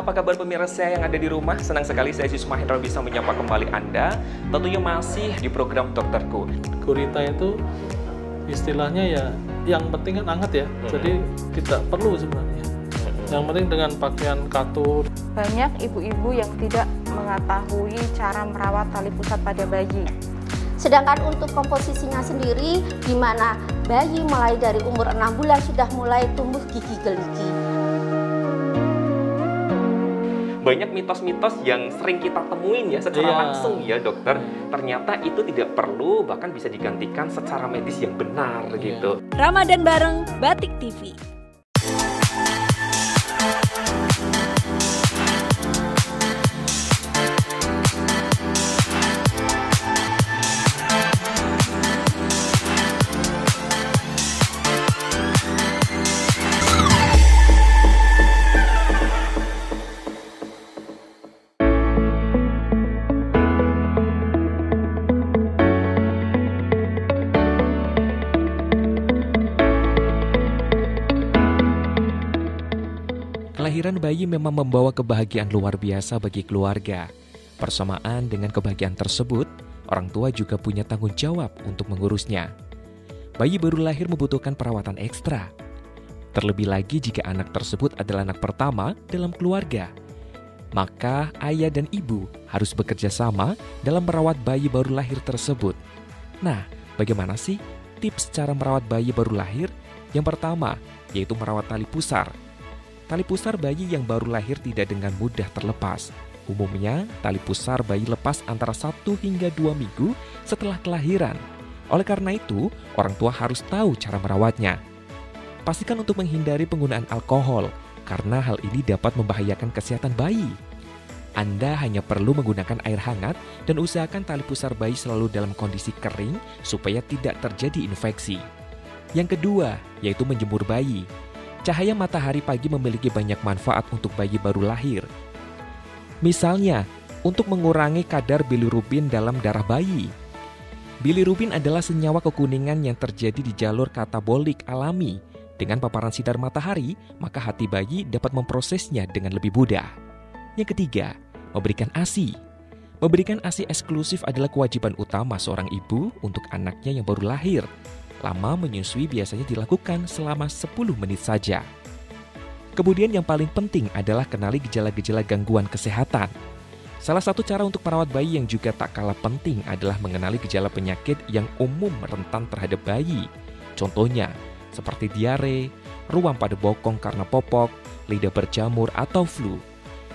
apa kabar pemirsa yang ada di rumah? Senang sekali saya Yusuf Mahendra bisa menyapa kembali Anda. Tentunya masih di program Dokterku. Gurita itu istilahnya ya, yang penting kan hangat ya. Jadi tidak perlu sebenarnya. Yang penting dengan pakaian katun. Banyak ibu-ibu yang tidak mengetahui cara merawat tali pusat pada bayi. Sedangkan untuk komposisinya sendiri, di mana bayi mulai dari umur 6 bulan sudah mulai tumbuh gigi geligi. Banyak mitos-mitos yang sering kita temuin ya secara langsung ya dokter. Ternyata itu tidak perlu, bahkan bisa digantikan secara medis yang benar gitu. Ramadan bareng Batik TV. Kelahiran bayi memang membawa kebahagiaan luar biasa bagi keluarga. Bersamaan dengan kebahagiaan tersebut, orang tua juga punya tanggung jawab untuk mengurusnya. Bayi baru lahir membutuhkan perawatan ekstra. Terlebih lagi jika anak tersebut adalah anak pertama dalam keluarga. Maka ayah dan ibu harus bekerja sama dalam merawat bayi baru lahir tersebut. Nah, bagaimana sih tips cara merawat bayi baru lahir? Yang pertama, yaitu merawat tali pusar. Tali pusar bayi yang baru lahir tidak dengan mudah terlepas. Umumnya, tali pusar bayi lepas antara 1 hingga 2 minggu setelah kelahiran. Oleh karena itu, orang tua harus tahu cara merawatnya. Pastikan untuk menghindari penggunaan alkohol, karena hal ini dapat membahayakan kesehatan bayi. Anda hanya perlu menggunakan air hangat dan usahakan tali pusar bayi selalu dalam kondisi kering supaya tidak terjadi infeksi. Yang kedua, yaitu menjemur bayi. Cahaya matahari pagi memiliki banyak manfaat untuk bayi baru lahir. Misalnya, untuk mengurangi kadar bilirubin dalam darah bayi. Bilirubin adalah senyawa kekuningan yang terjadi di jalur katabolik alami. Dengan paparan sinar matahari, maka hati bayi dapat memprosesnya dengan lebih mudah. Yang ketiga, memberikan ASI. Memberikan ASI eksklusif adalah kewajiban utama seorang ibu untuk anaknya yang baru lahir. Lama menyusui biasanya dilakukan selama 10 menit saja. Kemudian yang paling penting adalah kenali gejala-gejala gangguan kesehatan. Salah satu cara untuk merawat bayi yang juga tak kalah penting adalah mengenali gejala penyakit yang umum rentan terhadap bayi. Contohnya, seperti diare, ruam pada bokong karena popok, lidah berjamur, atau flu.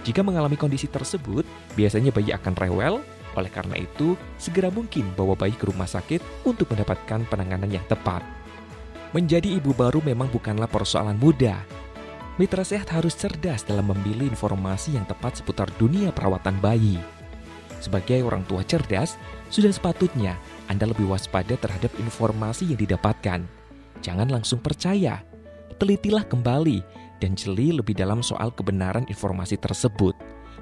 Jika mengalami kondisi tersebut, biasanya bayi akan rewel. Oleh karena itu, segera mungkin bawa bayi ke rumah sakit untuk mendapatkan penanganan yang tepat. Menjadi ibu baru memang bukanlah persoalan mudah. Mitra sehat harus cerdas dalam memilih informasi yang tepat seputar dunia perawatan bayi. Sebagai orang tua cerdas, sudah sepatutnya Anda lebih waspada terhadap informasi yang didapatkan. Jangan langsung percaya. Telitilah kembali dan jeli lebih dalam soal kebenaran informasi tersebut.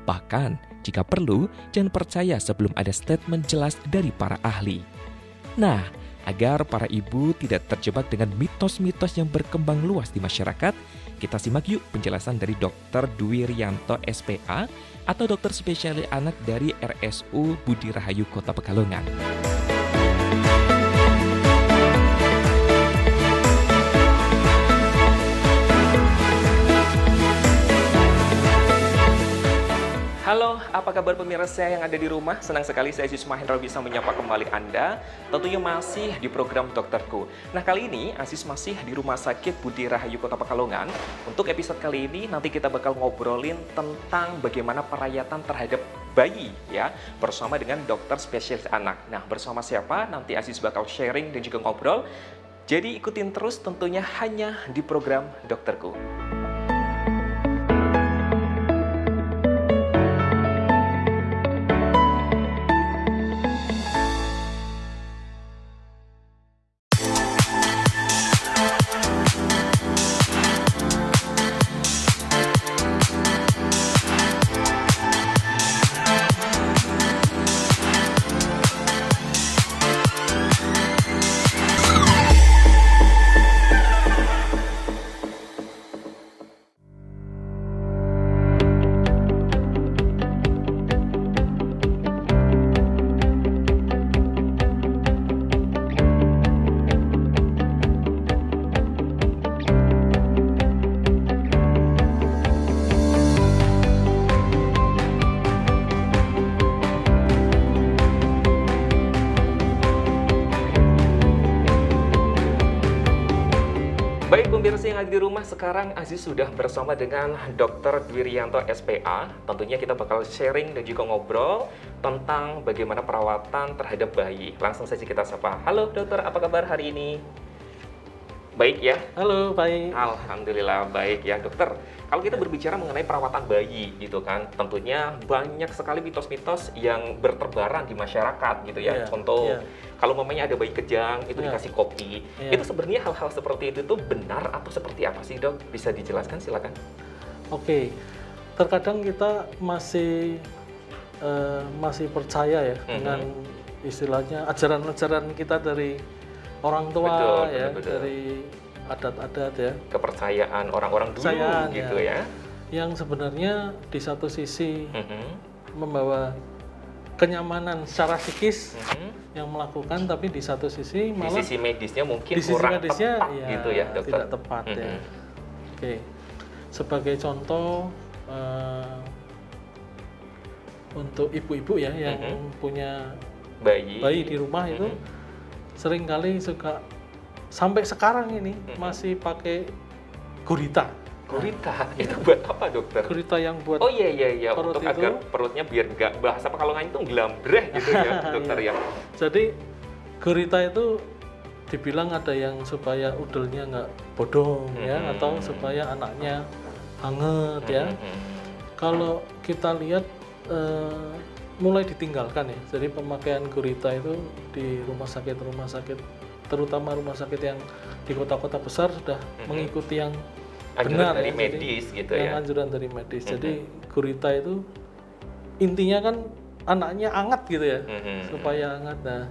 Bahkan, jika perlu, jangan percaya sebelum ada statement jelas dari para ahli. Nah, agar para ibu tidak terjebak dengan mitos-mitos yang berkembang luas di masyarakat, kita simak yuk penjelasan dari Dr. Dwi Rianto SPA atau dokter spesialis anak dari RSU Budi Rahayu Kota Pekalongan. Halo, apa kabar pemirsa yang ada di rumah? Senang sekali saya Yusuf Mahendra bisa menyapa kembali Anda. Tentunya masih di program Dokterku. Nah, kali ini Aziz masih di Rumah Sakit Budi Rahayu Kota Pekalongan. Untuk episode kali ini nanti kita bakal ngobrolin tentang bagaimana perawatan terhadap bayi ya, bersama dengan dokter spesialis anak. Nah, bersama siapa? Nanti Aziz bakal sharing dan juga ngobrol. Jadi ikutin terus tentunya hanya di program Dokterku. Baik pemirsa yang ada di rumah, sekarang Aziz sudah bersama dengan Dr. Dwi Rianto SPA. Tentunya kita bakal sharing dan juga ngobrol tentang bagaimana perawatan terhadap bayi. Langsung saja kita sapa. Halo dokter, apa kabar hari ini? Baik ya? Halo, baik. Alhamdulillah baik ya dokter. Kalau kita berbicara mengenai perawatan bayi gitu kan, tentunya banyak sekali mitos-mitos yang berterbaran di masyarakat gitu ya. Iya, Contoh, iya. kalau mamanya ada bayi kejang itu Iya. dikasih kopi. Iya. Itu sebenarnya hal-hal seperti itu tuh benar atau seperti apa sih dok? Bisa dijelaskan silakan. Oke, terkadang kita masih percaya ya dengan istilahnya ajaran-ajaran kita dari orang tua, Betul, ya, betul. dari adat-adat ya, Kepercayaan orang-orang dulu Kepercayaan, gitu ya. yang sebenarnya di satu sisi Mhm, membawa kenyamanan secara psikis mhm. yang melakukan, tapi di satu sisi Di malah sisi medisnya mungkin di sisi kurang medisnya tepat ya, gitu ya dokter. tidak tepat ya. Mhm. Oke, sebagai contoh untuk ibu-ibu ya yang punya bayi di rumah itu seringkali suka sampai sekarang ini masih pakai gurita. Gurita itu buat apa dokter? Gurita yang buat Oh iya perut untuk itu. agar perutnya biar nggak bahasa Pekalongan itu nglambreh gitu ya dokter ya. Jadi gurita itu dibilang ada yang supaya udelnya nggak bodong ya, atau supaya anaknya hangat ya. Kalau kita lihat mulai ditinggalkan ya. Jadi pemakaian gurita itu di rumah sakit, terutama rumah sakit yang di kota-kota besar sudah mengikuti yang Anjuran benar dari ya. medis Jadi, gitu yang ya. anjuran dari medis. Jadi gurita itu intinya kan anaknya hangat gitu ya, supaya hangat. Nah,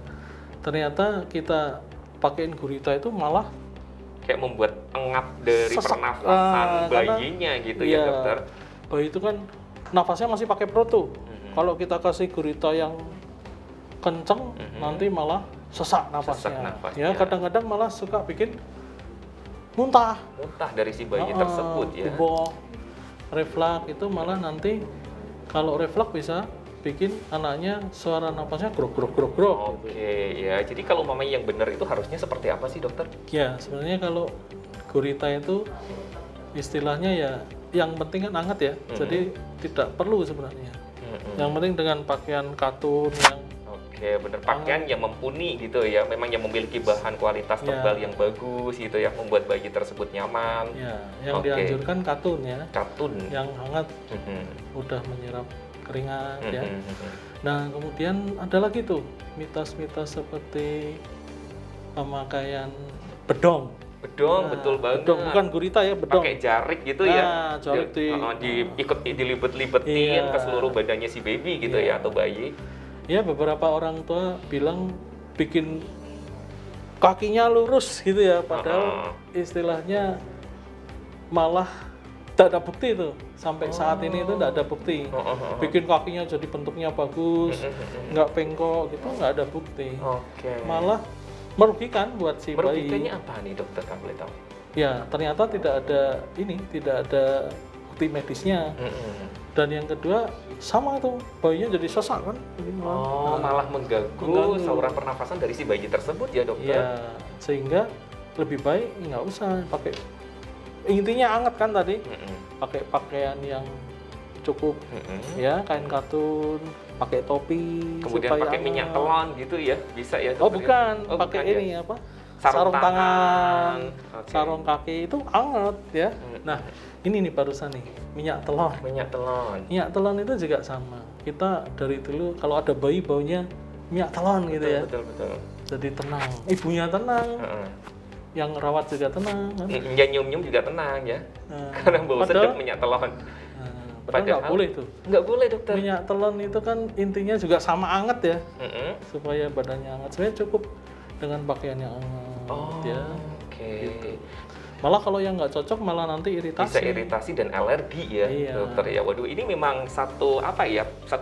ternyata kita pakein gurita itu malah Kayak membuat engap dari sesak. pernafasan Karena, bayinya gitu iya, ya dokter. bayi itu kan nafasnya masih pakai perut tuh. Kalau kita kasih gurita yang kenceng, nanti malah sesak nafasnya. Sesak nafasnya. Ya, kadang-kadang malah suka bikin muntah. Muntah dari si bayi tersebut ya. Kubok, reflux itu malah nanti kalau reflux bisa bikin anaknya suara nafasnya grok. Oke ya. Jadi kalau mamanya yang benar itu harusnya seperti apa sih dokter? Ya, sebenarnya kalau gurita itu istilahnya ya yang penting kan hangat ya. Jadi tidak perlu sebenarnya. Yang penting dengan pakaian katun yang Oke, bener, pakaian yang mumpuni gitu ya, memang yang memiliki bahan kualitas Ya. tebal yang bagus gitu ya, membuat bayi tersebut nyaman. ya yang Oke. dianjurkan katun ya, Katun. yang hangat Mhm. mudah menyerap keringat ya. Mhm. Nah, kemudian ada lagi tuh mitos-mitos seperti pemakaian bedong. Bedong, betul banget. Bedong bukan gurita ya, bedong. Pakai jarik gitu Nah, ya. jarik dilibet-libetin Iya. ke seluruh badannya si baby gitu Iya. ya atau bayi. Ya, beberapa orang tua bilang bikin kakinya lurus gitu ya, padahal istilahnya malah tidak ada bukti itu. Sampai saat ini itu tidak ada bukti. Bikin kakinya jadi bentuknya bagus, nggak bengkok gitu, nggak ada bukti. Oke. Malah merugikan buat si bayi. Merugikannya apa nih dokter, kalau boleh tahu? Ya, ternyata tidak ada bukti medisnya. Dan yang kedua sama tuh, bayinya jadi sesak kan. Jadi Malah mengganggu Mengganggu. saluran pernafasan dari si bayi tersebut ya dokter. ya, sehingga lebih baik nggak usah pakai, intinya hangat kan tadi, pakai pakaian yang cukup ya, kain katun, pakai topi, Kemudian supaya pakai minyak hangat. telon gitu ya, bisa ya Oh dokter ya? bukan, Oh, pakai bukan ya? ini apa? Sarung Sarung tangan, Oke. sarung kaki itu hangat ya. Nah, ini nih barusan nih, minyak telon. Minyak telon. Minyak telon itu juga sama. Kita dari dulu kalau ada bayi baunya minyak telon gitu ya. Betul. Jadi tenang, ibunya tenang, Heeh. yang rawat juga tenang kan. Ya nyium-nyium juga tenang ya. Nah, Karena bau padahal- sedap minyak telon. padahal nggak boleh tuh. Nggak boleh dokter. Minyak telon itu kan intinya juga sama anget ya, Mm-mm. supaya badannya hangat. Sebenarnya cukup dengan pakaian yang hangat ya. Oke. Gitu. Malah kalau yang nggak cocok malah nanti iritasi. Bisa iritasi dan alergi ya Iya. dokter ya. Waduh, ini memang satu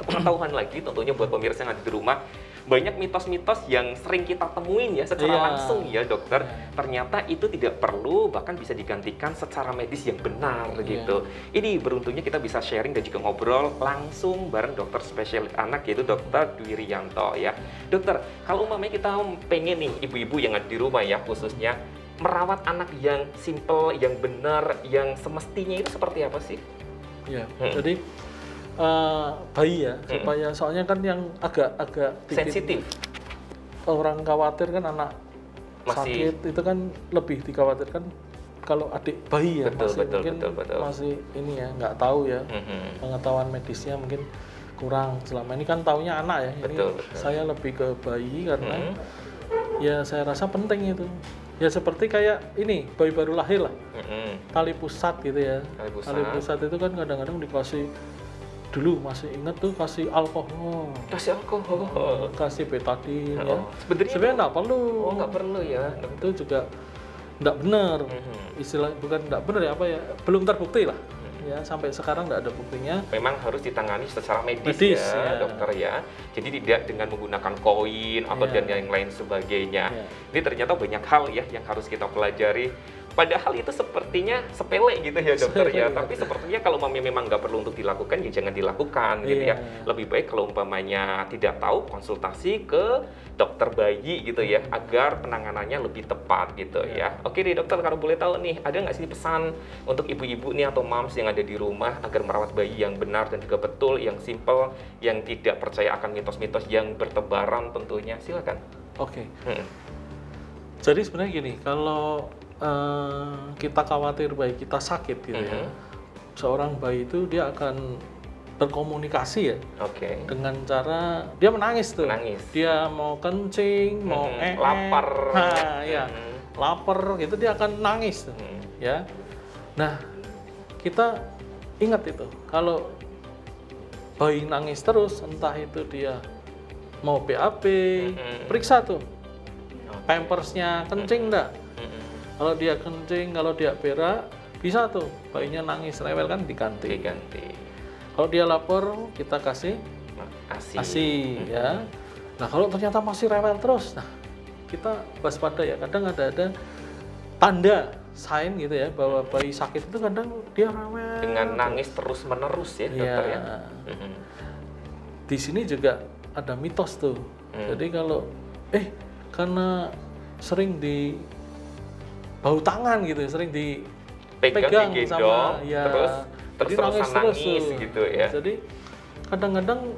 pengetahuan lagi tentunya buat pemirsa yang ada di rumah. Banyak mitos-mitos yang sering kita temuin ya secara Iya. langsung ya dokter. Iya. Ternyata itu tidak perlu, bahkan bisa digantikan secara medis yang benar Iya. gitu. Ini beruntungnya kita bisa sharing dan juga ngobrol langsung bareng dokter spesialis anak yaitu dokter Dwi Rianto ya. Dokter, kalau umpamanya kita pengen nih ibu-ibu yang ada di rumah ya khususnya merawat anak yang simple, yang benar, yang semestinya itu seperti apa sih? Ya, jadi bayi ya, supaya soalnya kan yang agak sensitif. Orang khawatir kan anak Masih- sakit itu kan lebih dikhawatirkan kalau adik bayi ya, Betul. masih ini ya, nggak tahu ya, pengetahuan medisnya mungkin kurang. Selama ini kan taunya anak ya, ini Betul. saya lebih ke bayi karena ya saya rasa penting itu. Ya seperti kayak ini bayi baru lahir lah, tali pusat gitu ya. Tali pusat. Itu kan kadang-kadang dikasih, dulu masih inget tuh kasih alkohol, Kasih alkohol. kasih betadin ya. Sebenarnya Nggak perlu. Oh, nggak perlu ya. Itu juga nggak benar. Istilah bukan nggak benar ya, apa ya, belum terbukti lah. Ya sampai sekarang nggak ada buktinya. Memang harus ditangani secara medis Ya. dokter ya. Jadi tidak dengan menggunakan koin atau Ya. dan yang lain sebagainya. Ya. Ini ternyata banyak hal ya yang harus kita pelajari. Padahal itu sepertinya sepele gitu ya dokter ya. Tapi sepertinya kalau memang nggak perlu untuk dilakukan ya jangan dilakukan gitu ya. Lebih baik kalau umpamanya tidak tahu konsultasi ke dokter bayi gitu ya, agar penanganannya lebih tepat gitu ya. Oke deh dokter, kalau boleh tahu nih, ada nggak sih pesan untuk ibu-ibu nih atau moms yang ada di rumah agar merawat bayi yang benar dan juga betul, yang simple, yang tidak percaya akan mitos-mitos yang bertebaran tentunya? Silakan. Oke. Jadi sebenarnya gini, kalau kita khawatir bayi kita sakit gitu ya, seorang bayi itu dia akan berkomunikasi ya, dengan cara dia menangis tuh. Dia mau kencing, mau lapar. Nah, ya, lapar gitu dia akan nangis tuh. Ya. Nah, kita ingat itu. Kalau bayi nangis terus, entah itu dia mau BAB, periksa tuh. Pampersnya kencing enggak? Kalau dia kencing, kalau dia berak, bisa tuh bayinya nangis rewel kan diganti. Kalau dia lapar, kita kasih ASI ya. Nah, kalau ternyata masih rewel terus, nah kita waspada ya. Kadang ada tanda sign gitu ya bahwa bayi sakit itu kadang dia rewel dengan nangis terus menerus ya dokter ya. Di sini juga ada mitos tuh. Jadi kalau karena sering di bau tangan gitu, sering dipegang sama ya, terus nangis gitu ya. Jadi kadang-kadang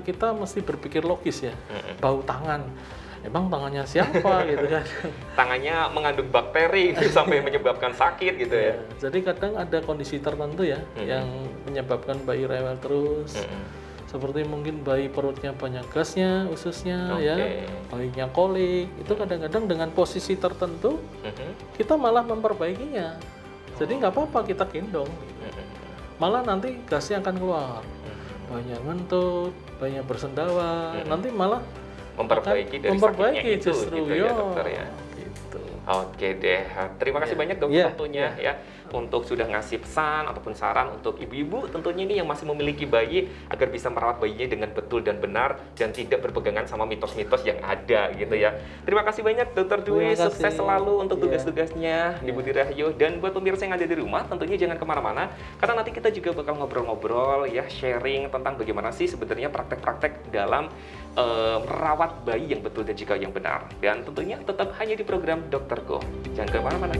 kita mesti berpikir logis ya. Bau tangan, emang tangannya siapa gitu kan? Tangannya mengandung bakteri sampai menyebabkan sakit gitu ya. Jadi kadang ada kondisi tertentu ya yang menyebabkan bayi rewel terus. Seperti mungkin bayi perutnya banyak gasnya, ususnya ya, bayinya kolik, itu kadang-kadang dengan posisi tertentu kita malah memperbaikinya. Jadi nggak apa-apa kita gendong, malah nanti gasnya akan keluar, bayinya ngentut, bayinya bersendawa, nanti malah memperbaiki dari sakitnya itu justru gitu ya dokter ya. Gitu. Oke deh, terima kasih banyak dokter tentunya ya untuk sudah ngasih pesan ataupun saran untuk ibu-ibu tentunya ini yang masih memiliki bayi agar bisa merawat bayinya dengan betul dan benar dan tidak berpegangan sama mitos-mitos yang ada gitu ya. Terima kasih banyak Dokter Dwi, sukses selalu untuk tugas-tugasnya di Budi Rahayu. Dan buat pemirsa yang ada di rumah tentunya jangan kemana-mana karena nanti kita juga bakal ngobrol-ngobrol ya, sharing tentang bagaimana sih sebenarnya praktek-praktek dalam merawat bayi yang betul dan juga yang benar. Dan tentunya tetap hanya di program Dokter Go. Jangan kemana-mana.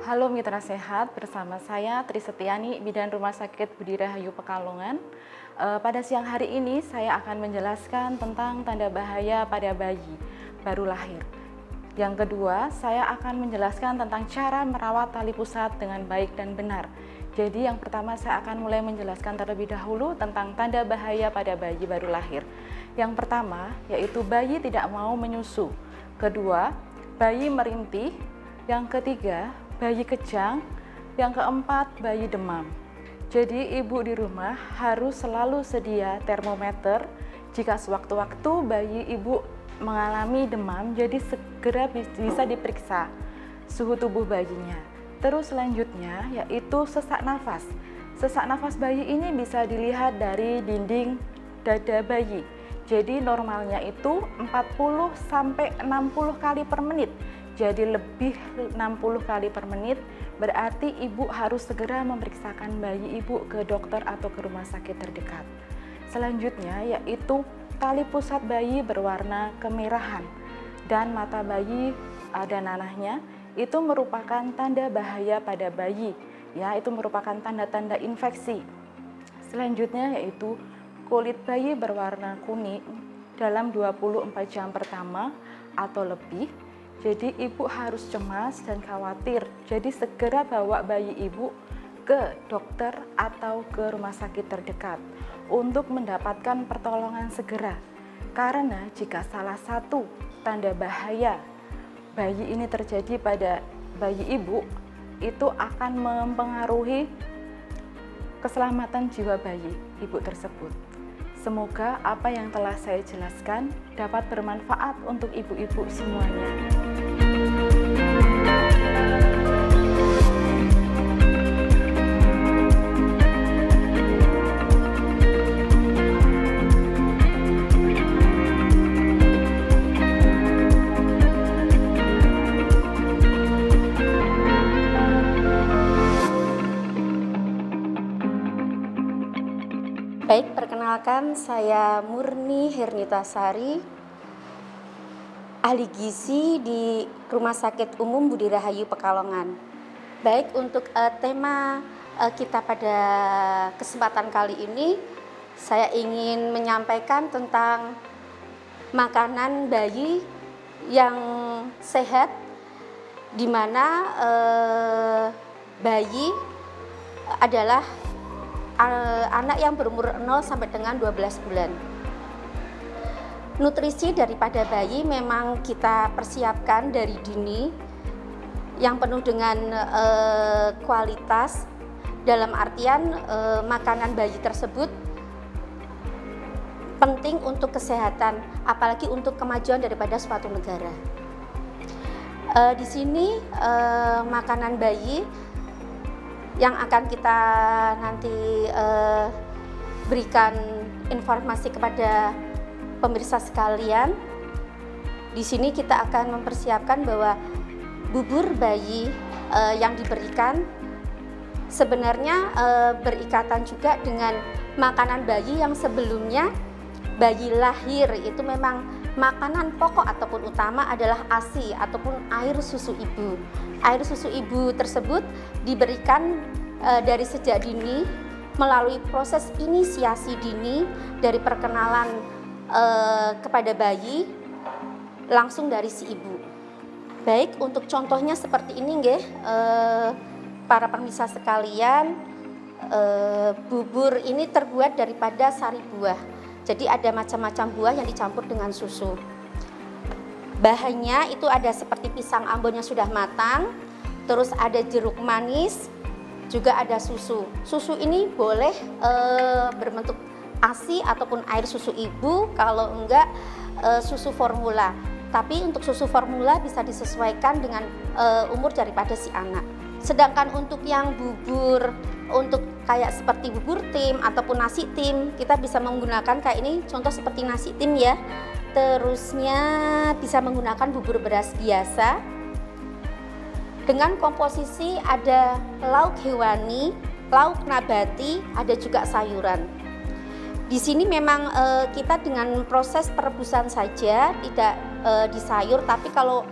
Halo Mitra Sehat, bersama saya Tri Setiani, Bidan Rumah Sakit Budi Rahayu Pekalongan. Pada siang hari ini saya akan menjelaskan tentang tanda bahaya pada bayi baru lahir. Yang kedua, saya akan menjelaskan tentang cara merawat tali pusat dengan baik dan benar. Jadi yang pertama saya akan mulai menjelaskan terlebih dahulu tentang tanda bahaya pada bayi baru lahir. Yang pertama, yaitu bayi tidak mau menyusu. Kedua, bayi merintih. Yang ketiga, bayi kejang. Yang keempat, bayi demam. Jadi ibu di rumah harus selalu sedia termometer. Jika sewaktu-waktu bayi ibu mengalami demam, jadi segera bisa diperiksa suhu tubuh bayinya. Terus selanjutnya yaitu sesak nafas. Sesak nafas bayi ini bisa dilihat dari dinding dada bayi. Jadi normalnya itu 40 sampai 60 kali per menit. Jadi lebih 60 kali per menit, berarti ibu harus segera memeriksakan bayi ibu ke dokter atau ke rumah sakit terdekat. Selanjutnya yaitu tali pusat bayi berwarna kemerahan dan mata bayi ada nanahnya, itu merupakan tanda bahaya pada bayi, ya, itu merupakan tanda-tanda infeksi. Selanjutnya yaitu kulit bayi berwarna kuning dalam 24 jam pertama atau lebih. Jadi ibu harus cemas dan khawatir. Jadi segera bawa bayi ibu ke dokter atau ke rumah sakit terdekat untuk mendapatkan pertolongan segera. Karena jika salah satu tanda bahaya bayi ini terjadi pada bayi ibu, itu akan mempengaruhi keselamatan jiwa bayi ibu tersebut. Semoga apa yang telah saya jelaskan dapat bermanfaat untuk ibu-ibu semuanya. Baik, perkenalkan saya Murni Hernitasari, ahli gizi di Rumah Sakit Umum Budi Rahayu Pekalongan. Baik, untuk tema kita pada kesempatan kali ini, saya ingin menyampaikan tentang makanan bayi yang sehat, di mana bayi adalah anak yang berumur 0 sampai dengan 12 bulan. Nutrisi daripada bayi memang kita persiapkan dari dini yang penuh dengan kualitas, dalam artian makanan bayi tersebut penting untuk kesehatan, apalagi untuk kemajuan daripada suatu negara. Di sini makanan bayi yang akan kita nanti berikan informasi kepada pemirsa sekalian. Di sini kita akan mempersiapkan bahwa bubur bayi yang diberikan sebenarnya berikatan juga dengan makanan bayi yang sebelumnya bayi lahir. Itu memang makanan pokok ataupun utama adalah ASI ataupun air susu ibu. Air susu ibu tersebut diberikan dari sejak dini melalui proses inisiasi dini dari perkenalan kepada bayi langsung dari si ibu. Baik, untuk contohnya seperti ini nggih, para pemirsa sekalian, bubur ini terbuat daripada sari buah. Jadi ada macam-macam buah yang dicampur dengan susu. Bahannya itu ada seperti pisang ambon yang sudah matang, terus ada jeruk manis, juga ada susu. Susu ini boleh berbentuk ASI ataupun air susu ibu, kalau enggak susu formula. Tapi untuk susu formula bisa disesuaikan dengan umur daripada si anak. Sedangkan untuk yang bubur, untuk kayak seperti bubur tim ataupun nasi tim, kita bisa menggunakan kayak ini, contoh seperti nasi tim ya. Terusnya bisa menggunakan bubur beras biasa dengan komposisi ada lauk hewani, lauk nabati, ada juga sayuran. Di sini memang kita dengan proses perebusan saja, tidak disayur. Tapi kalau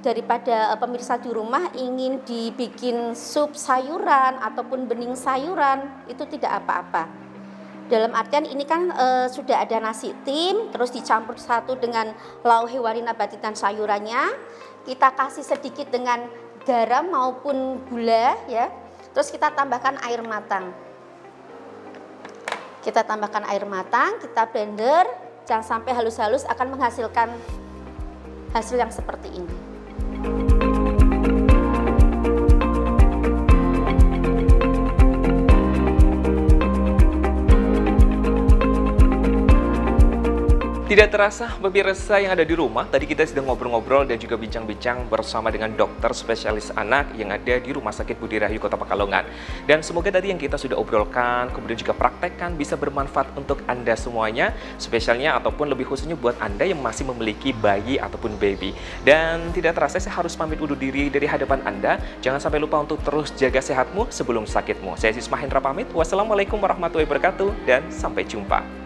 daripada pemirsa di rumah ingin dibikin sup sayuran ataupun bening sayuran, itu tidak apa-apa. Dalam artian ini kan sudah ada nasi tim, terus dicampur satu dengan lauk hewani nabati dan sayurannya. Kita kasih sedikit dengan garam maupun gula ya. Terus kita tambahkan air matang. Kita tambahkan air matang, kita blender, jangan sampai halus-halus, akan menghasilkan hasil yang seperti ini. Tidak terasa pemirsa yang ada di rumah, tadi kita sedang ngobrol-ngobrol dan juga bincang-bincang bersama dengan dokter spesialis anak yang ada di Rumah Sakit Budi Rahayu Kota Pekalongan. Dan semoga tadi yang kita sudah obrolkan, kemudian juga praktekkan bisa bermanfaat untuk Anda semuanya, spesialnya ataupun lebih khususnya buat Anda yang masih memiliki bayi ataupun baby. Dan tidak terasa saya harus pamit undur diri dari hadapan Anda. Jangan sampai lupa untuk terus jaga sehatmu sebelum sakitmu. Saya Aziz Mahendra pamit. Wassalamualaikum warahmatullahi wabarakatuh dan sampai jumpa.